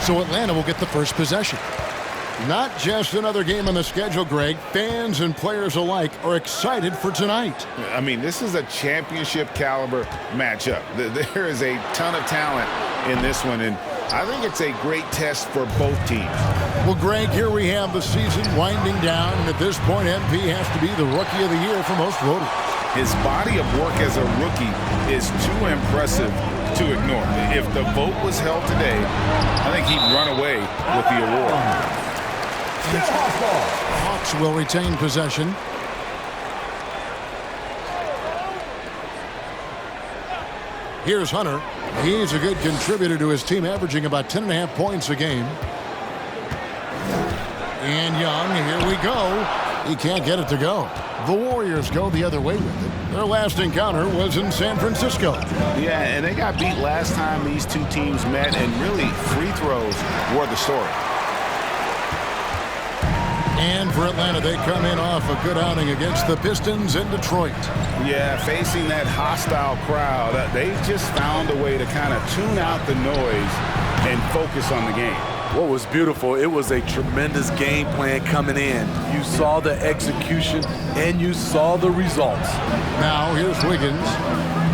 So Atlanta will get the first possession. Not just another game on the schedule, Greg. Fans and players alike are excited for tonight. I mean, this is a championship caliber matchup. There is a ton of talent in this one, and I think it's a great test for both teams. Well, Greg, here we have the season winding down, and at this point, MP has to be the Rookie of the Year for most voters. His body of work as a rookie is too impressive to ignore. If the vote was held today, I think he'd run away with the award. The Hawks will retain possession. Here's Hunter. He's a good contributor to his team, averaging about 10.5 points a game. And Young, here we go. He can't get it to go. The Warriors go the other way with it. Their last encounter was in San Francisco. Yeah, and they got beat last time these two teams met, and really free throws were the story. And for Atlanta, they come in off a good outing against the Pistons in Detroit. Yeah, facing that hostile crowd, they just found a way to kind of tune out the noise and focus on the game. What was beautiful, it was a tremendous game plan coming in. You saw the execution, and you saw the results. Now, here's Wiggins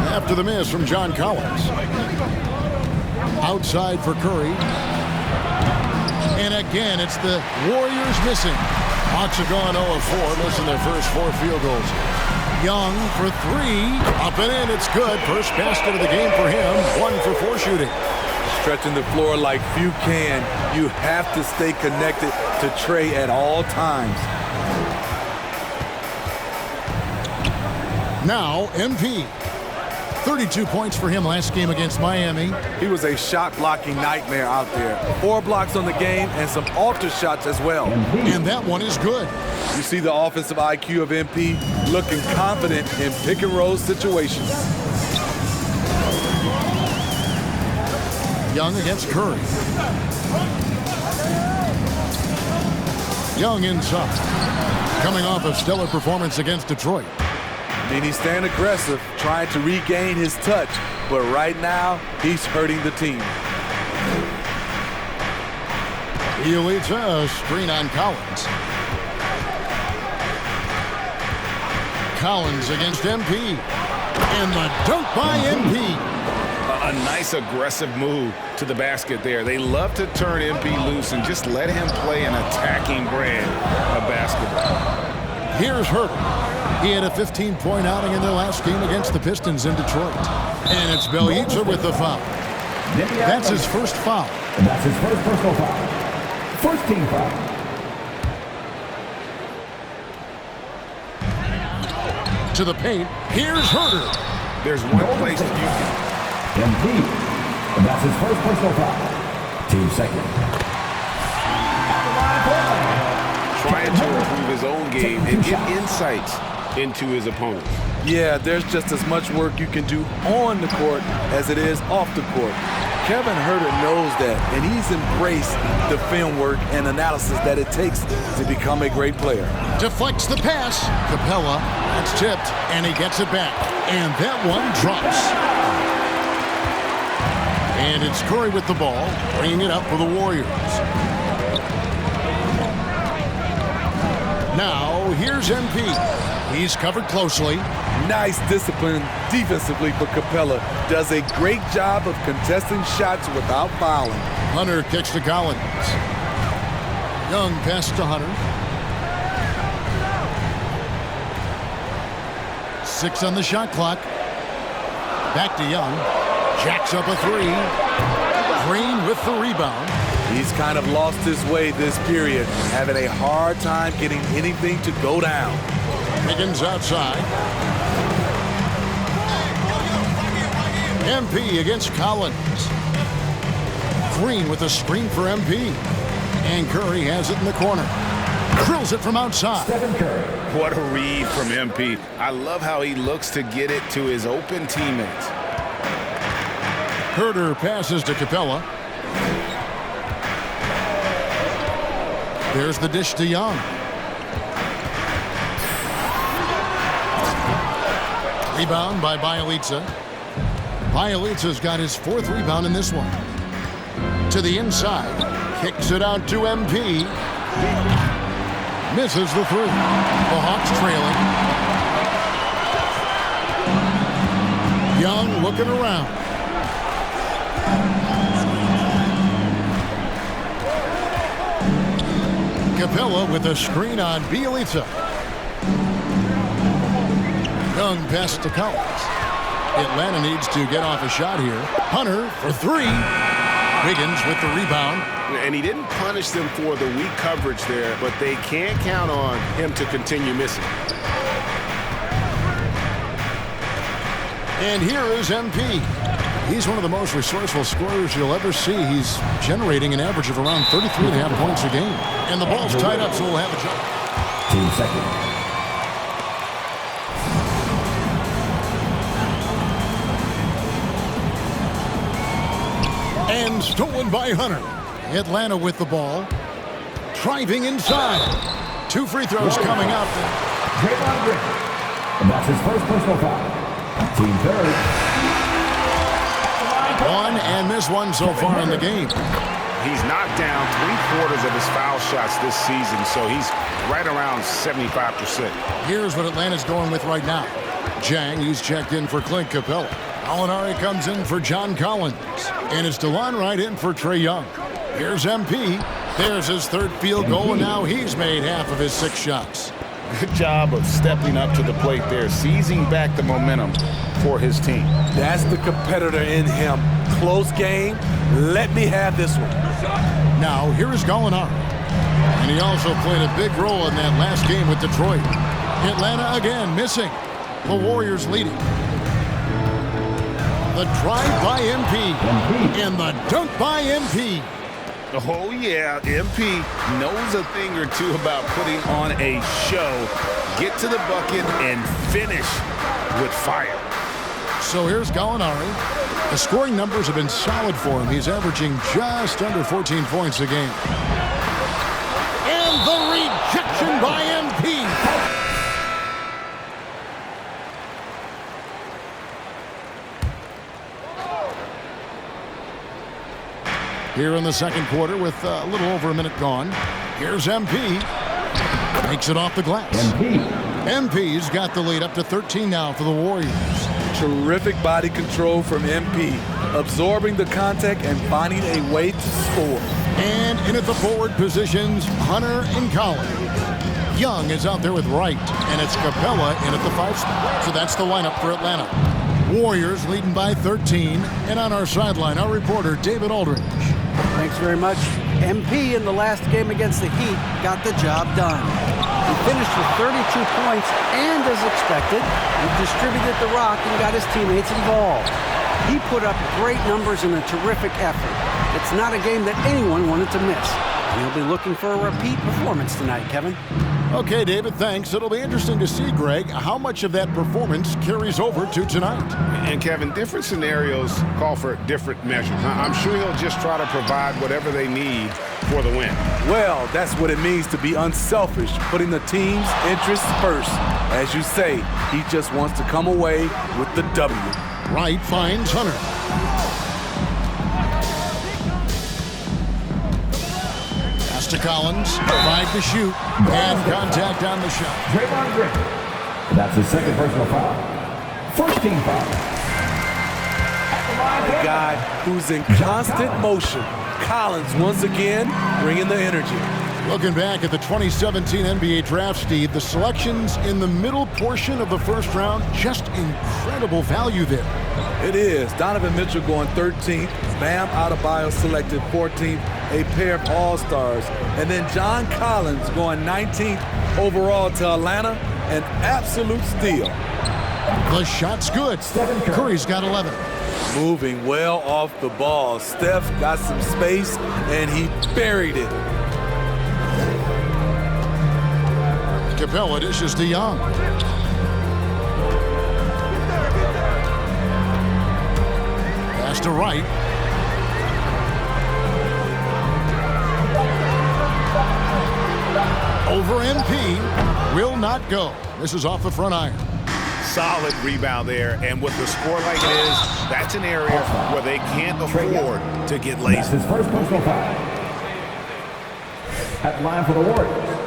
after the miss from John Collins. Outside for Curry. And again, it's the Warriors missing. Hawks are going 0 of 4, missing their first 4 field goals. Young for 3. Up and in, it's good. First basket of the game for him. 1 for 4 shooting. Stretching the floor like few can. You have to stay connected to Trey at all times. Now, MP. 32 points for him last game against Miami. He was a shot-blocking nightmare out there. 4 blocks on the game and some alter shots as well. And that one is good. You see the offensive IQ of MP looking confident in pick-and-roll situations. Young against Curry. Young inside. Coming off a stellar performance against Detroit. And he's staying aggressive, trying to regain his touch. But right now, he's hurting the team. He leads a screen on Collins. Collins against MP. And the dunk by MP. A nice aggressive move to the basket there. They love to turn MP loose and just let him play an attacking brand of basketball. Here's Herter. He had a 15-point outing in their last game against the Pistons in Detroit. And it's Bjelica with the foul. That's his first foul. That's his first personal foul. First team foul. To the paint. Here's Herter. There's one place that you can... MP. That's his first personal foul. Team second. Trying to improve his own game and get insights into his opponents. Yeah, there's just as much work you can do on the court as it is off the court. Kevin Herter knows that, and he's embraced the film work and analysis that it takes to become a great player. Deflects the pass. Capella, it's tipped, and he gets it back. And that one drops. And it's Curry with the ball, bringing it up for the Warriors. Now, here's MP. He's covered closely. Nice discipline defensively for Capella. Does a great job of contesting shots without fouling. Hunter kicks to Collins. Young pass to Hunter. 6 on the shot clock. Back to Young. Jacks up a 3. Green with the rebound. He's kind of lost his way this period, having a hard time getting anything to go down. Higgins outside. MP against Collins. Green with a screen for MP. And Curry has it in the corner. Drills it from outside. Stephen Curry. What a read from MP. I love how he looks to get it to his open teammates. Herter passes to Capella. There's the dish to Young. Rebound by Bjelica. Bjelica's got his 4th rebound in this one. To the inside. Kicks it out to MP. Misses the three. The Hawks trailing. Young looking around. Capella with a screen on Bielitsa. Young pass to Collins. Atlanta needs to get off a shot here. Hunter for three. Wiggins with the rebound. And he didn't punish them for the weak coverage there, but they can't count on him to continue missing. And here is MP. He's one of the most resourceful scorers you'll ever see. He's generating an average of around 33.5 points a game. And the ball's tied up, so we'll have a jump. 2 seconds. And stolen by Hunter. Atlanta with the ball. Driving inside. 2 free throws coming up. Draymond Green. And that's his first personal foul. Team third. One and miss one so far in the game. He's knocked down 3/4 of his foul shots this season, so he's right around 75%. Here's what Atlanta's going with right now. Jang, he's checked in for Clint Capella. Alinari comes in for John Collins. And it's DeLon Wright in for Trae Young. Here's MP. There's his third field goal, and now he's made half of his 6 shots. Good job of stepping up to the plate there, seizing back the momentum for his team. That's the competitor in him. Close game. Let me have this one. Now, here is Gallinari. And he also played a big role in that last game with Detroit. Atlanta again missing. The Warriors leading. The drive by MP. And the dunk by MP. Oh, yeah, MP knows a thing or two about putting on a show. Get to the bucket and finish with fire. So here's Gallinari. The scoring numbers have been solid for him. He's averaging just under 14 points a game. And the rejection by MP. Here in the second quarter with a little over a minute gone. Here's MP. Makes it off the glass. MP's got the lead up to 13 now for the Warriors. Terrific body control from MP. Absorbing the contact and finding a way to score. And in at the forward positions, Hunter and Collins. Young is out there with Wright. And it's Capella in at the 5 spot. So that's the lineup for Atlanta. Warriors leading by 13. And on our sideline, our reporter, David Aldridge. Thanks very much. MP in the last game against the Heat got the job done. He finished with 32 points, and as expected, he distributed the rock and got his teammates involved. He put up great numbers in a terrific effort. It's not a game that anyone wanted to miss. And he'll be looking for a repeat performance tonight, Kevin. Okay, David, thanks. It'll be interesting to see, Greg, how much of that performance carries over to tonight. And Kevin, different scenarios call for different measures. I'm sure he'll just try to provide whatever they need for the win. Well, that's what it means to be unselfish, putting the team's interests first. As you say, he just wants to come away with the W. Wright finds Hunter. Pass to Collins. 5 to shoot. And contact on the shot. Draymond Green. That's his second personal foul. First team foul. A guy who's in constant motion. Collins once again bringing the energy. Looking back at the 2017 NBA draft, Steve, the selections in the middle portion of the first round, just incredible value there. It is. Donovan Mitchell going 13th. Bam Adebayo selected 14th. A pair of all-stars. And then John Collins going 19th overall to Atlanta. An absolute steal. The shot's good. Curry's got 11. Moving well off the ball. Steph got some space, and he buried it. Capella dishes to Young. Pass to Wright. Over MP. Will not go. This is off the front iron. solid rebound there. And with the score like it is, that's an area where they can't afford to get That's lazy. his first personal foul. At the line for the Warriors.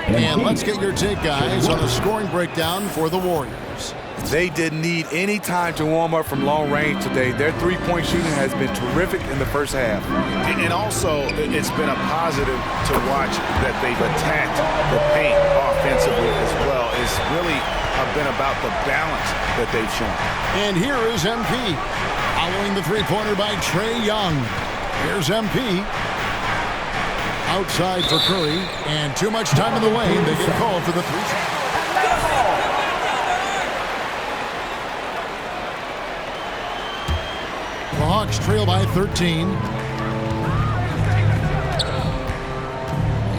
And let's get your take, guys, on the scoring breakdown for the Warriors. They didn't need any time to warm up from long range today. Their three-point shooting has been terrific in the first half. And also, it's been a positive to watch that they've attacked the paint offensively as well. It's really been about the balance that they've shown. And here is MP. Following the three-pointer by Trae Young. Here's MP. Outside for Curry. And too much time in the lane. They get called for the three. The Hawks trail by 13.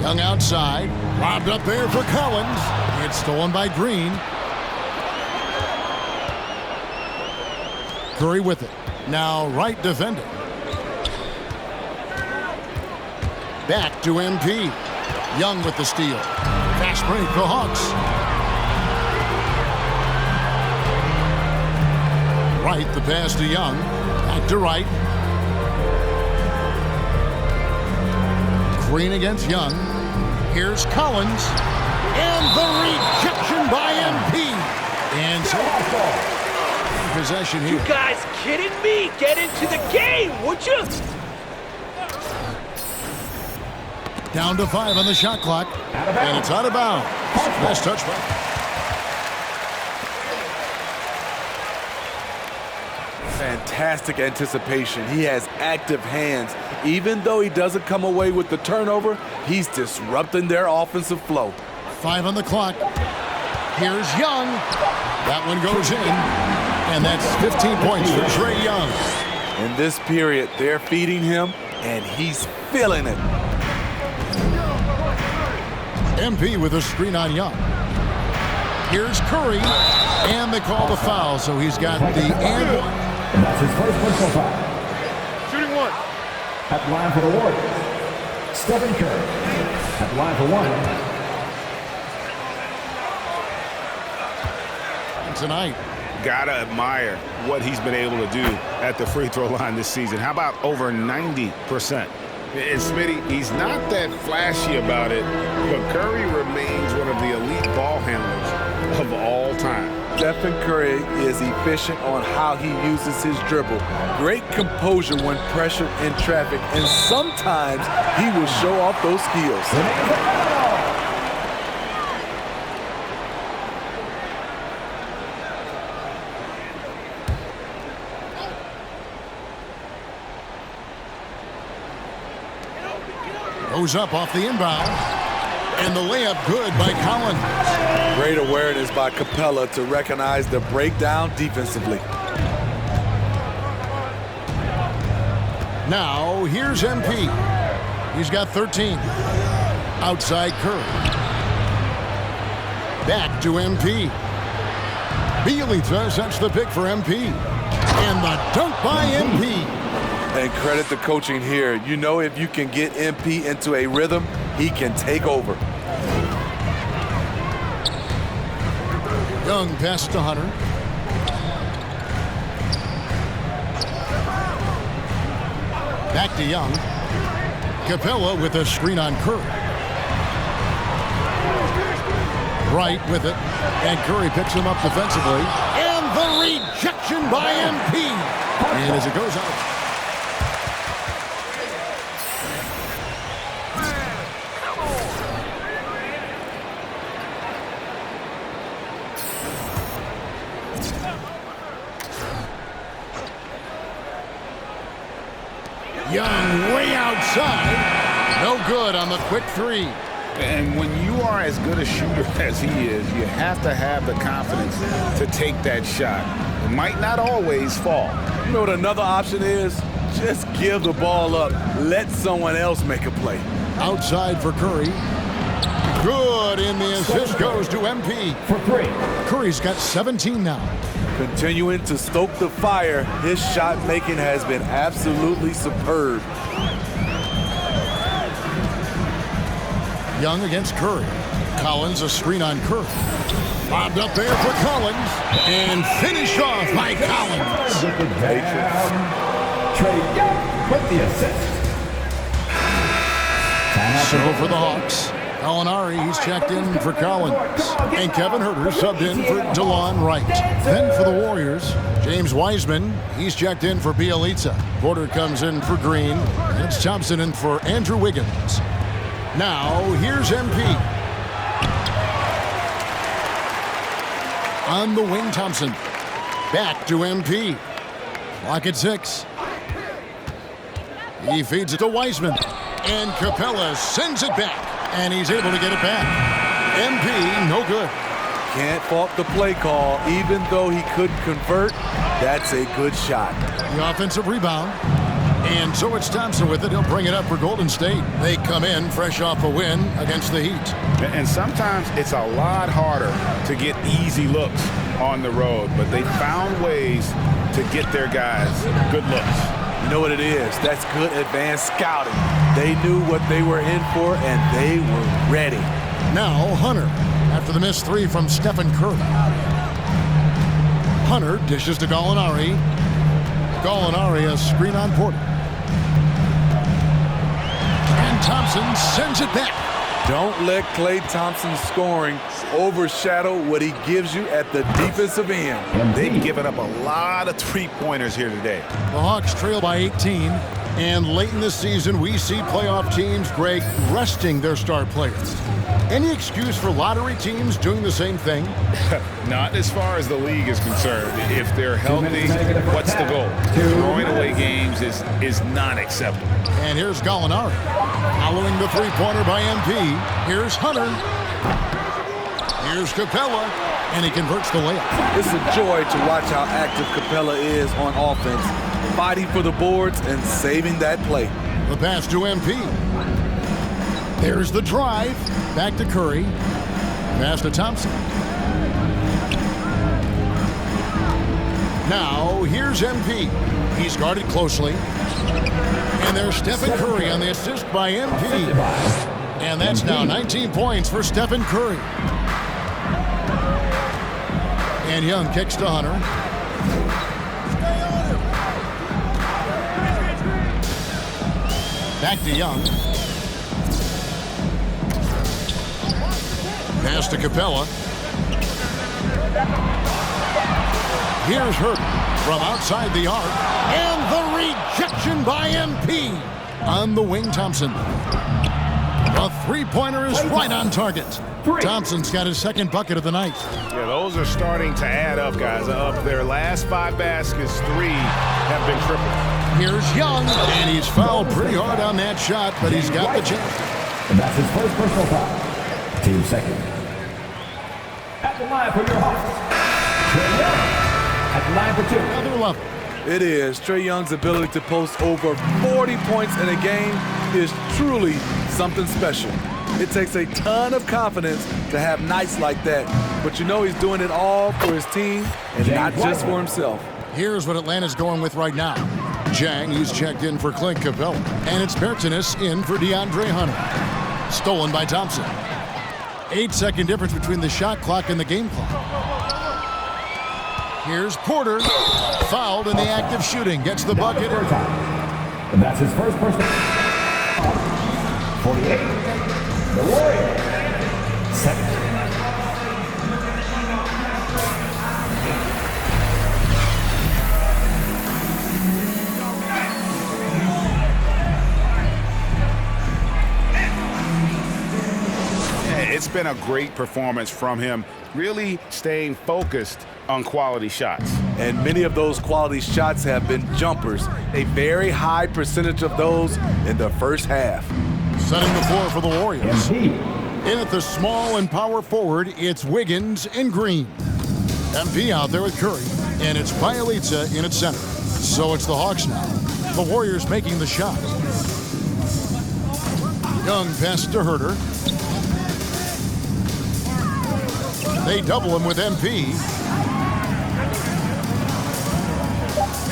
Young outside. Lobbed up there for Collins. It's stolen by Green. Curry with it. Now right defender. Back to MP. Young with the steal. Fast break, the Hawks. Right, the pass to Young. Back to Wright. Green against Young. Here's Collins. And the rejection by MP. And so possession here. You guys kidding me? Get into the game, would you? Down to 5 on the shot clock. And it's out of bounds. Nice touch by. Fantastic anticipation. He has active hands. Even though he doesn't come away with the turnover, he's disrupting their offensive flow. 5 on the clock. Here's Young. That one goes in. And that's 15 points for Trae Young. In this period, they're feeding him, and he's feeling it. MP with a screen on Young. Here's Curry. And they call the foul, so he's got the and one. And that's his first personal foul. Shooting one. At the line for the Warriors. Stephen Curry. At the line for one. And tonight. Gotta admire what he's been able to do at the free throw line this season. How about over 90%? And Smitty, he's not that flashy about it, but Curry remains one of the elite ball handlers of all time. Stephen Curry is efficient on how he uses his dribble. Great composure when pressured in traffic, and sometimes he will show off those skills. Goes up off the inbound. And the layup good by Collins. Great awareness by Capella to recognize the breakdown defensively. Now, here's MP. He's got 13. Outside Curry. Back to MP. Bielitsa sets the pick for MP. And the dunk by MP. And credit the coaching here. You know, if you can get MP into a rhythm, he can take over. Young passes to Hunter. Back to Young. Capella with a screen on Curry. Wright with it. And Curry picks him up defensively. And the rejection by MP. And as it goes out. Young way outside. No good on the quick three. And when you are as good a shooter as he is, you have to have the confidence to take that shot. It might not always fall. You know what another option is? Just give the ball up. Let someone else make a play. Outside for Curry. Good, and the assist goes to MP. For 3. Curry's got 17 now. Continuing to stoke the fire, his shot making has been absolutely superb. Young against Curry. Collins, a screen on Curry. Bobbed up there for Collins. And finished off by Collins. Trey Young with the assist. So for the Hawks, Gallinari, he's checked in for Collins. And Kevin Huerter subbed in for DeLon Wright. Then for the Warriors, James Wiseman, he's checked in for Bielitsa. Porter comes in for Green. It's Thompson in for Andrew Wiggins. Now, here's MP. On the wing, Thompson. Back to MP. Clock at 6. He feeds it to Wiseman. And Capella sends it back. And he's able to get it back. MP, no good. Can't fault the play call. Even though he couldn't convert, that's a good shot. The offensive rebound. And so it's Thompson with it. He'll bring it up for Golden State. They come in fresh off a win against the Heat. And sometimes it's a lot harder to get easy looks on the road, but they found ways to get their guys good looks. You know what it is? That's good advanced scouting. They knew what they were in for, and they were ready. Now Hunter, after the missed three from Stephen Curry. Hunter dishes to Gallinari. Gallinari, a screen on Porter. And Thompson sends it back. Don't let Klay Thompson's scoring overshadow what he gives you at the defensive end. They've given up a lot of three-pointers here today. The Hawks trail by 18. And late in the season, we see playoff teams, Greg, resting their star players. Any excuse for lottery teams doing the same thing? Not as far as the league is concerned. If they're healthy, what's the goal? Throwing away games is not acceptable. And here's Gallinari. Following the three-pointer by MP. Here's Hunter. Here's Capella. And he converts the layup. It's a joy to watch how active Capella is on offense, fighting for the boards and saving that play. The pass to MP. There's the drive. Back to Curry. Pass to Thompson. Now, here's MP. He's guarded closely. And there's Stephen Curry on the assist by MP. And that's now 19 points for Stephen Curry. And Young kicks to Hunter. Back to Young. Pass to Capella. Here's Huerter from outside the arc. And the rejection by MP. On the wing, Thompson. A three-pointer is right on target. Thompson's got his second bucket of the night. Yeah, those are starting to add up, guys. Of their last 5 baskets, 3 have been triple. Here's Young, and he's fouled pretty hard on that shot, but he's got the chance. And that's his first personal foul. Team second. At the line for your Hawks. Trey Young at the line for 2. Another level. It is. Trey Young's ability to post over 40 points in a game is truly something special. It takes a ton of confidence to have nights like that, but you know he's doing it all for his team and not just for himself. Here's what Atlanta's going with right now. Jang, he's checked in for Clint Capella. And it's Bertanis in for DeAndre Hunter. Stolen by Thompson. 8-second difference between the shot clock and the game clock. Here's Porter. Fouled in the act of shooting. Gets the bucket. And that's his first personal. 48. The Warriors. Second. It's been a great performance from him, really staying focused on quality shots. And many of those quality shots have been jumpers, a very high percentage of those in the first half. Setting the floor for the Warriors. In at the small and power forward, it's Wiggins and Green. MP out there with Curry, and it's Bielitsa in its center. So it's the Hawks now. The Warriors making the shot. Young pass to Huerter. They double him with MP.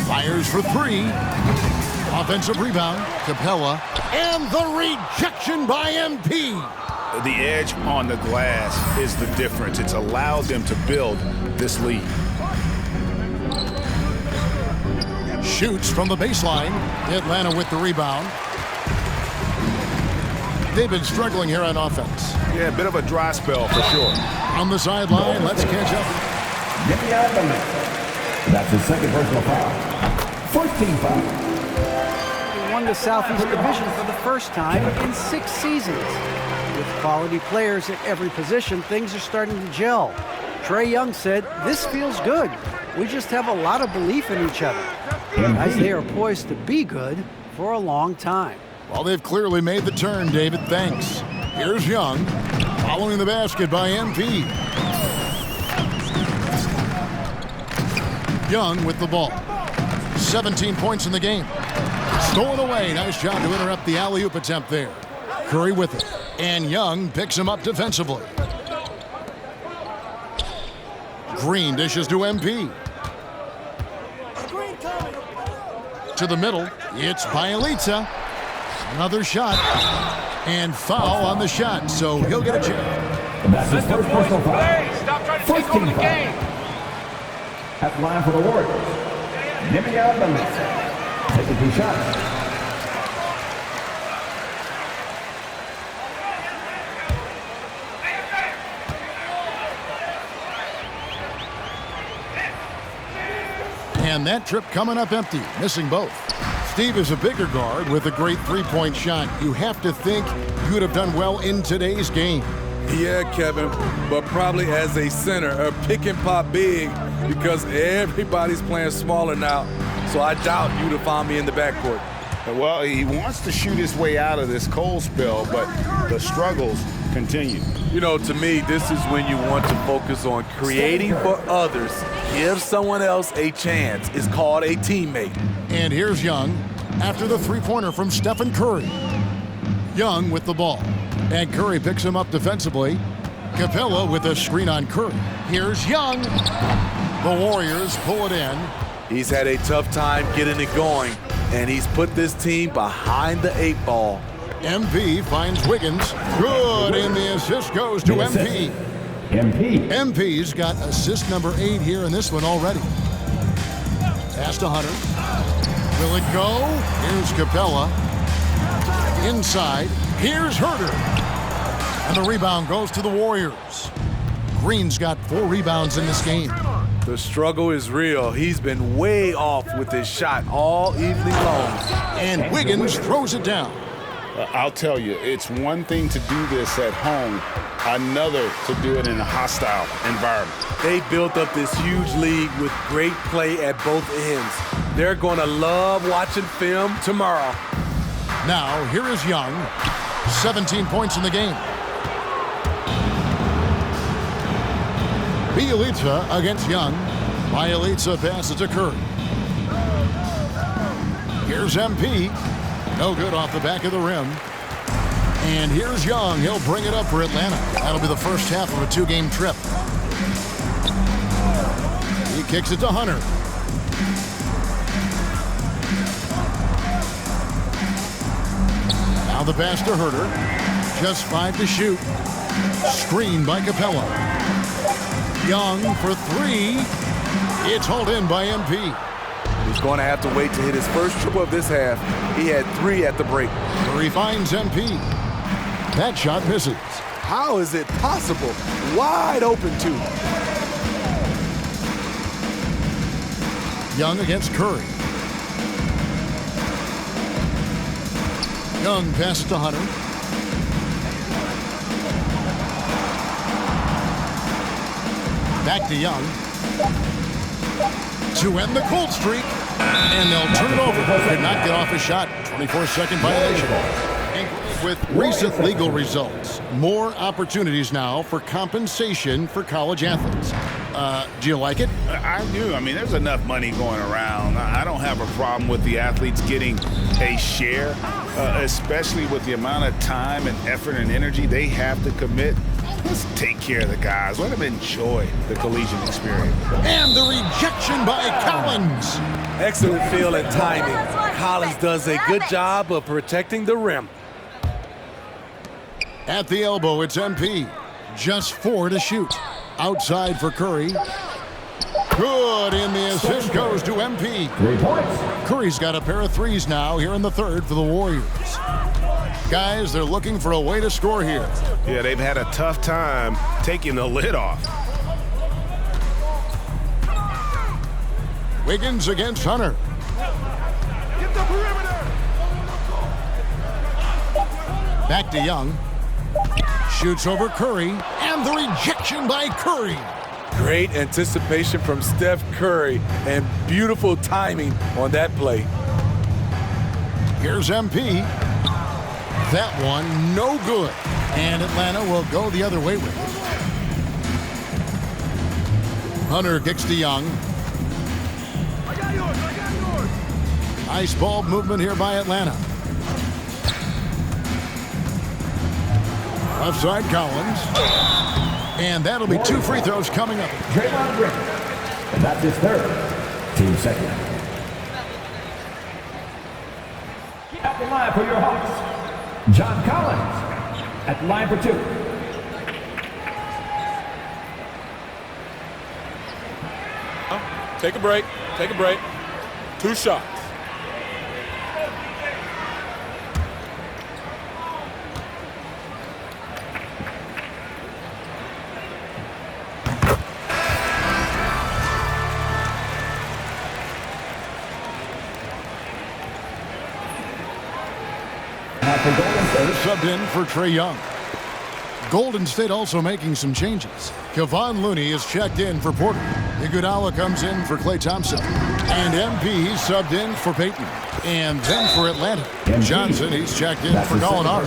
Fires for 3. Offensive rebound. Capella. And the rejection by MP. The edge on the glass is the difference. It's allowed them to build this lead. Shoots from the baseline. Atlanta with the rebound. They've been struggling here on offense. Yeah, a bit of a dry spell for sure. On the sideline, let's catch up. That's his second personal foul. 14 foul. They won the Southeast Division for the first time in 6 seasons. With quality players at every position, things are starting to gel. Trae Young said, "This feels good. We just have a lot of belief in each other." As they are poised to be good for a long time. Well, they've clearly made the turn, David. Thanks. Here's Young, following the basket by MP. Young with the ball. 17 points in the game. Stolen away. Nice job to interrupt the alley-oop attempt there. Curry with it. And Young picks him up defensively. Green dishes to MP. To the middle. It's Bielitsa. Another shot. And foul on the shot, so he'll get a chance. That's his first personal foul. Stop trying to take over the game. At the line for the Warriors, Bielitsa. Taking 2 shots. And that trip coming up empty, missing both. Steve is a bigger guard with a great three-point shot. You have to think you'd have done well in today's game. Yeah, Kevin, but probably as a center, a pick and pop big, because everybody's playing smaller now. So I doubt you'd have found me in the backcourt. Well, he wants to shoot his way out of this cold spell, but the struggles continue. You know, to me, this is when you want to focus on creating for others. Give someone else a chance. It's called a teammate. And here's Young after the three-pointer from Stephen Curry. Young with the ball. And Curry picks him up defensively. Capella with a screen on Curry. Here's Young. The Warriors pull it in. He's had a tough time getting it going, and he's put this team behind the 8 ball. MP finds Wiggins. Good, and the assist goes to MP. MP's got assist number 8 here in this one already. Pass to Hunter. Will it go? Here's Capella. Inside. Here's Herter. And the rebound goes to the Warriors. Green's got 4 rebounds in this game. The struggle is real. He's been way off with his shot all evening long. And Wiggins throws it down. I'll tell you, it's one thing to do this at home, another to do it in a hostile environment. They built up this huge league with great play at both ends. They're going to love watching film tomorrow. Now, here is Young. 17 points in the game. Bielitsa against Young. Bielitsa passes to Curry. Here's MP. No good off the back of the rim. And here's Young. He'll bring it up for Atlanta. That'll be the first half of a 2-game trip. He kicks it to Hunter. Now the pass to Herter. Just 5 to shoot. Screened by Capella. Young for 3. It's hauled in by MP. He's going to have to wait to hit his first triple of this half. He had 3 at the break. Curry finds MP. That shot misses. How is it possible? Wide open, too. Young against Curry. Young passes to Hunter. Back to Young. To end the cold streak. And they'll turn it over. Could not get off his shot. 24-second violation. With recent legal results, more opportunities now for compensation for college athletes. Do you like it? I do. I mean, there's enough money going around. I don't have a problem with the athletes getting a share, especially with the amount of time and effort and energy they have to commit. Let's take care of the guys. Let them enjoy the collegiate experience. And the rejection by Collins. Excellent feel and timing. Collins does a good job of protecting the rim. At the elbow, it's MP. Just 4 to shoot. Outside for Curry. Good, and the assist goes to MP. 3 points. Curry's got a pair of threes now here in the third for the Warriors. Guys, they're looking for a way to score here. Yeah, they've had a tough time taking the lid off. Wiggins against Hunter. Get the perimeter. Back to Young. Shoots over Curry, and the rejection by Curry. Great anticipation from Steph Curry and beautiful timing on that play. Here's MP. That one, no good. And Atlanta will go the other way with it. Hunter kicks to Young. I got yours. Nice ball movement here by Atlanta. Offside Collins. And that'll be 2 free throws coming up. Draymond Green. And that's his third. Team second. At the line for your Hawks, John Collins. At the line for 2. Take a break. Take a break. 2 shots. Subbed in for Trae Young. Golden State also making some changes. Kevon Looney is checked in for Porter. Iguodala comes in for Klay Thompson. And MP subbed in for Payton. And then for Atlanta, Johnson, he's checked in for Gallinari.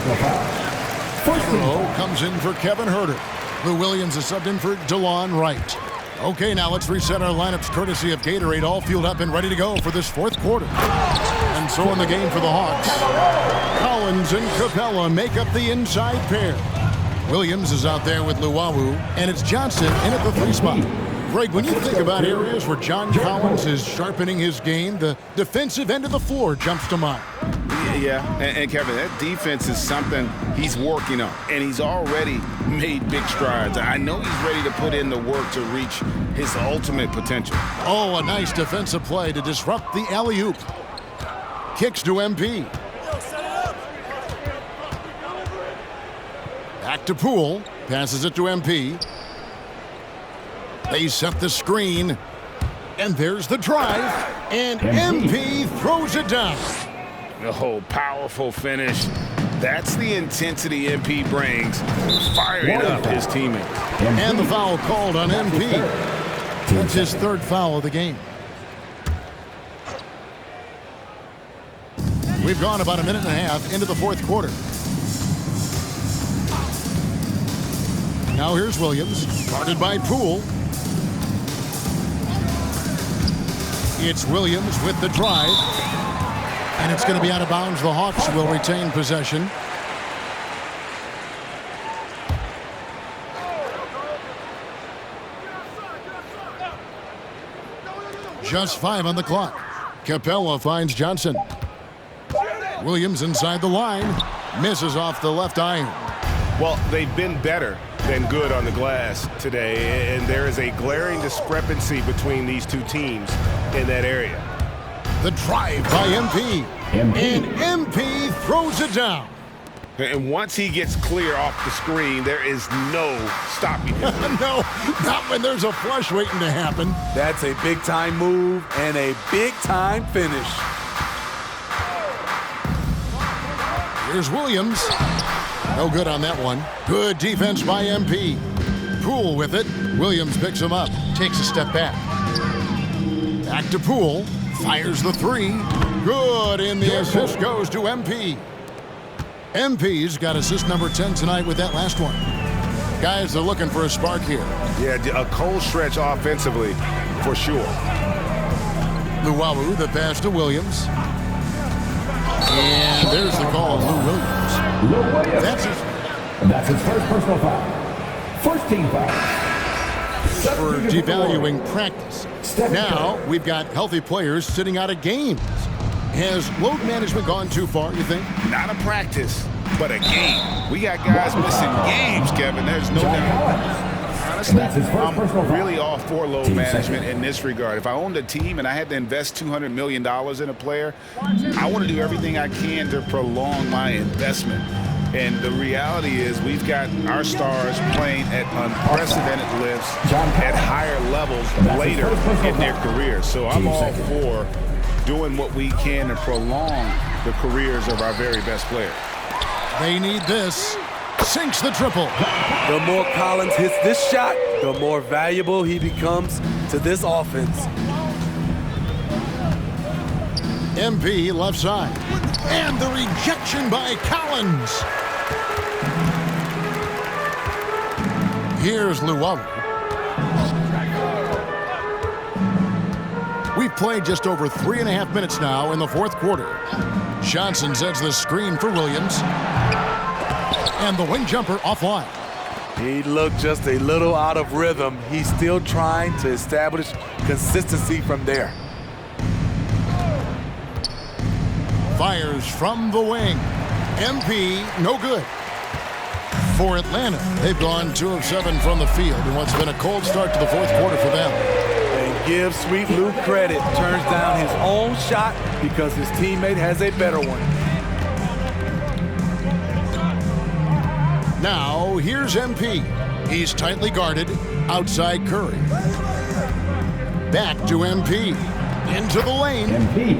Figueroa comes in for Kevin Huerter. Lou Williams is subbed in for DeLon Wright. Okay, now let's reset our lineups courtesy of Gatorade, all fueled up and ready to go for this fourth quarter. And so in the game for the Hawks, Collins and Capella make up the inside pair. Williams is out there with Luwawu, and it's Johnson in at the 3 spot. Greg, when you think about areas where John Collins is sharpening his game, the defensive end of the floor jumps to mind. Yeah, and Kevin, that defense is something he's working on, and he's already made big strides. I know he's ready to put in the work to reach his ultimate potential. Oh, a nice defensive play to disrupt the alley-oop. Kicks to MP. Back to Poole. Passes it to MP. They set the screen. And there's the drive. And MP throws it down. Oh, powerful finish. That's the intensity MP brings, firing up his teammate. And the foul called on MP. That's his 3rd foul of the game. We've gone about a minute and a half into the 4th quarter. Now here's Williams, guarded by Poole. It's Williams with the drive. And it's going to be out of bounds. The Hawks will retain possession. Just 5 on the clock. Capella finds Johnson. Williams inside the line. Misses off the left iron. Well, they've been better than good on the glass today, and there is a glaring discrepancy between these two teams in that area. The drive by MP. And MP throws it down. And once he gets clear off the screen, there is no stopping him. No, not when there's a flush waiting to happen. That's a big-time move and a big-time finish. Here's Williams. No good on that one. Good defense by MP. Poole with it. Williams picks him up. Takes a step back. Back to Poole. Fires the 3. Good, and the assist goes to MP. MP's got assist number 10 tonight with that last one. Guys, they're looking for a spark here. Yeah, a cold stretch offensively, for sure. Luwawu, the pass to Williams. And there's the call, Lou Williams. That's his first personal foul. First team foul. For devaluing practice. Now we've got healthy players sitting out of games. Has load management gone too far, you think? Not a practice, but a game. We got guys missing games, Kevin. There's no doubt. Honestly, I'm really all for load management in this regard. If I owned a team and I had to invest $200 million in a player, I want to do everything I can to prolong my investment. And the reality is we've got our stars playing at unprecedented lifts at higher levels later in their careers. So I'm all for doing what we can to prolong the careers of our very best players. They need this. Sinks the triple. The more Collins hits this shot, the more valuable he becomes to this offense. MP left side. And the rejection by Collins. Here's Luwawu. We've played just over 3.5 minutes now in the fourth quarter. Johnson sends the screen for Williams. And the wing jumper offline. He looked just a little out of rhythm. He's still trying to establish consistency from there. Fires from the wing. MP, no good. For Atlanta, they've gone 2 of 7 from the field in what's been a cold start to the fourth quarter for them. And give Sweet Lou credit. Turns down his own shot because his teammate has a better one. Now, here's MP. He's tightly guarded outside Curry. Back to MP. Into the lane.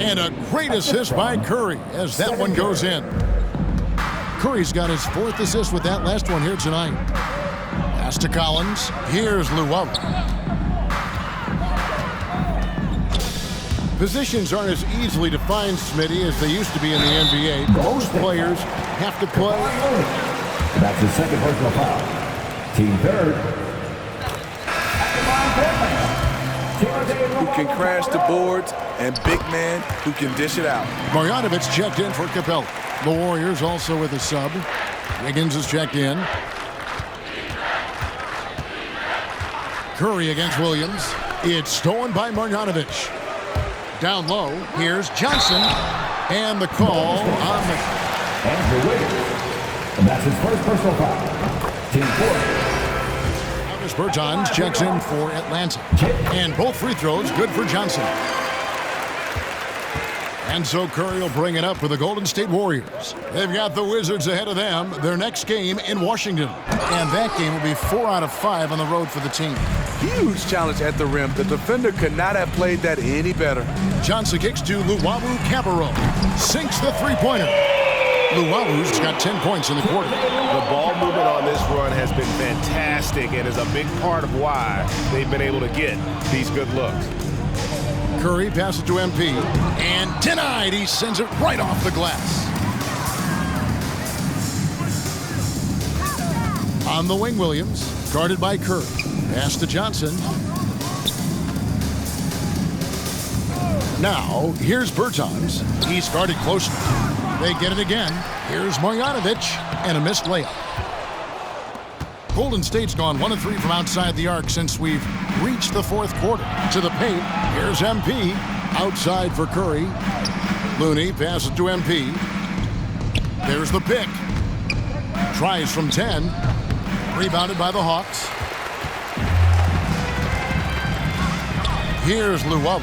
And a great assist by Curry as that one goes in. Curry's got his 4th assist with that last one here tonight. Pass to Collins. Here's Luwawu. Positions aren't as easily defined, Smitty, as they used to be in the NBA. Most players have to play. That's his second personal foul. Team third. Who can crash the boards, and big man who can dish it out. Marjanovic checked in for Capella. The Warriors also with a sub. Wiggins is checked in. Curry against Williams. It's stolen by Marjanovic. Down low, here's Johnson. And the call on the... Andrew Wiggins. And that's his first personal foul. Team 4. Bertans checks in for Atlanta. And both free throws good for Johnson. And so Curry will bring it up for the Golden State Warriors. They've got the Wizards ahead of them. Their next game in Washington. And that game will be 4 out of 5 on the road for the team. Huge challenge at the rim. The defender could not have played that any better. Johnson kicks to Luwawu Cabarro. Sinks the three-pointer. Luwawu's got 10 points in the quarter. The ball movement on this run has been fantastic and is a big part of why they've been able to get these good looks. Curry passes to MP, and denied. He sends it right off the glass. On the wing, Williams, guarded by Curry. Pass to Johnson. Now, here's Bertans. He's guarded closely. They get it again. Here's Marjanovic, and a missed layup. Golden State's gone 1 of 3 from outside the arc since we've reached the fourth quarter. To the paint, here's MP. Outside for Curry. Looney passes to MP. There's the pick. Tries from 10. Rebounded by the Hawks. Here's Luwawu.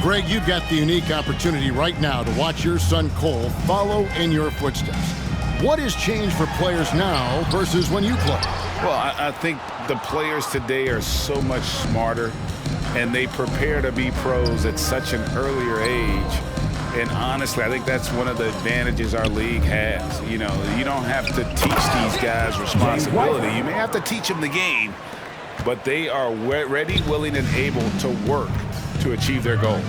Greg, you've got the unique opportunity right now to watch your son Cole follow in your footsteps. What has changed for players now versus when you played? Well, I think the players today are so much smarter, and they prepare to be pros at such an earlier age. And honestly, I think that's one of the advantages our league has. You know, you don't have to teach these guys responsibility. You may have to teach them the game, but they are ready, willing, and able to work to achieve their goals.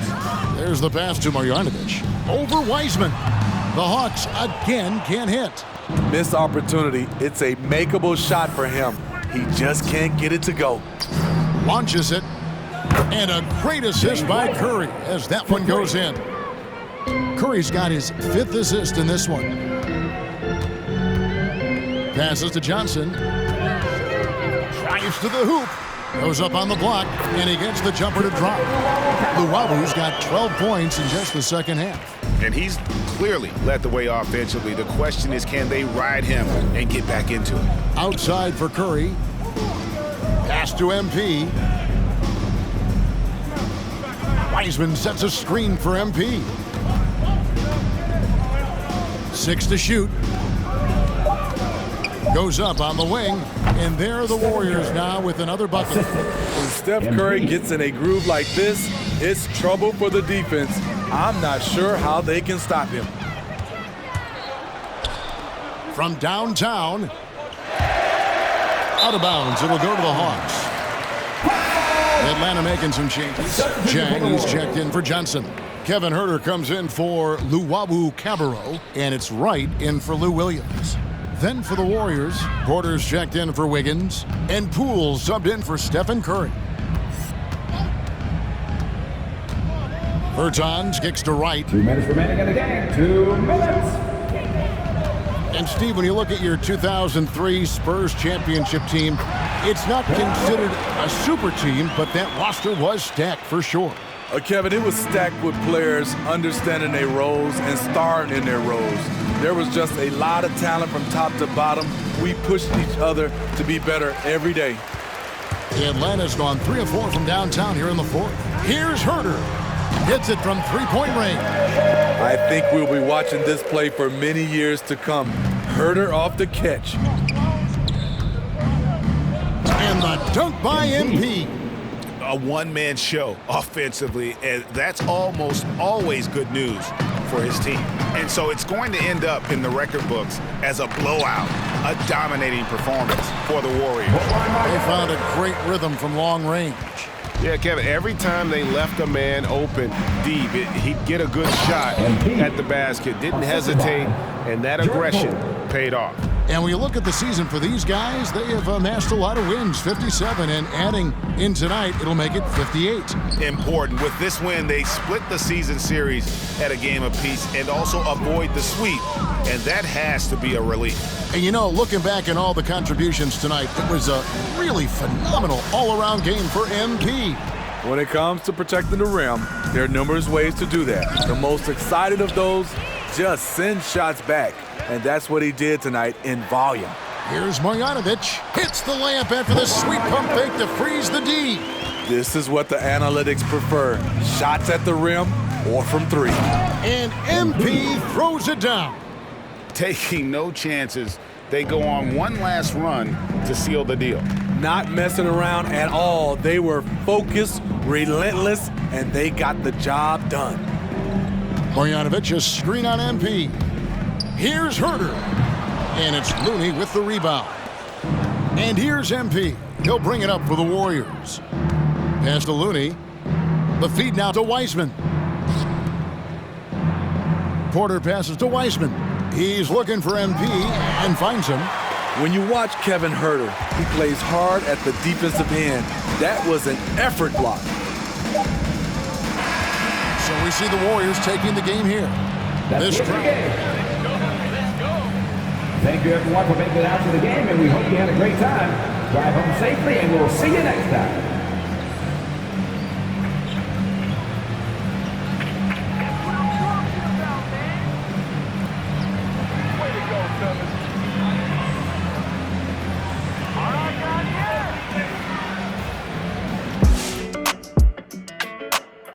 There's the pass to Marjanovic. Over Wiseman. The Hawks again can't hit. Missed opportunity. It's a makeable shot for him. He just can't get it to go. Launches it. And a great assist by Curry as that one goes in. Curry's got his 5th assist in this one. Passes to Johnson. Drives to the hoop. Goes up on the block, and he gets the jumper to drop. Luwawu's got 12 points in just the second half. And he's clearly led the way offensively. The question is, can they ride him and get back into it? Outside for Curry. Pass to MP. Wiseman sets a screen for MP. 6 to shoot. Goes up on the wing. And there are the Warriors now with another bucket. When Steph Curry gets in a groove like this, it's trouble for the defense. I'm not sure how they can stop him. From downtown. Out of bounds. It'll go to the Hawks. Atlanta making some changes. Jang, he's checked in for Johnson. Kevin Huerter comes in for Luwawu Cabarro, and it's Wright in for Lou Williams. Then for the Warriors, Porter's checked in for Wiggins, and Poole subbed in for Stephen Curry. Bertans kicks to Wright. 2 minutes remaining in the game. 2 minutes. And Steve, when you look at your 2003 Spurs championship team, it's not considered a super team, but that roster was stacked for sure. Kevin, it was stacked with players understanding their roles and starting in their roles. There was just a lot of talent from top to bottom. We pushed each other to be better every day. Atlanta's gone 3 of 4 from downtown here in the fourth. Here's Huerter. Hits it from three-point range. I think we'll be watching this play for many years to come. Huerter off the catch. And the dunk by MP. A one-man show offensively, and that's almost always good news for his team. And so it's going to end up in the record books as a blowout, a dominating performance for the Warriors. They found a great rhythm from long range. Yeah, Kevin, every time they left a man open deep, he'd get a good shot at the basket. Didn't hesitate, and that aggression paid off. And when you look at the season for these guys, they have amassed a lot of wins, 57, and adding in tonight, it'll make it 58. Important. With this win, they split the season series at a game apiece and also avoid the sweep, and that has to be a relief. And you know, looking back at all the contributions tonight, it was a really phenomenal all-around game for MP. When it comes to protecting the rim, there are numerous ways to do that. The most excited of those, just send shots back. And that's what he did tonight in volume. Here's Marjanovic. Hits the layup after the sweet pump fake to freeze the D. This is what the analytics prefer. Shots at the rim or from 3. And MP throws it down. Taking no chances, they go on one last run to seal the deal. Not messing around at all. They were focused, relentless, and they got the job done. Marjanovic, a screen on MP. Here's Huerter. And it's Looney with the rebound. And here's MP. He'll bring it up for the Warriors. Pass to Looney. The feed now to Wiseman. Porter passes to Wiseman. He's looking for MP and finds him. When you watch Kevin Huerter, he plays hard at the defensive end. That was an effort block. So we see the Warriors taking the game here. That's the game. Thank you, everyone, for making it out to the game, and we hope you had a great time. Drive home safely, and we'll see you next time.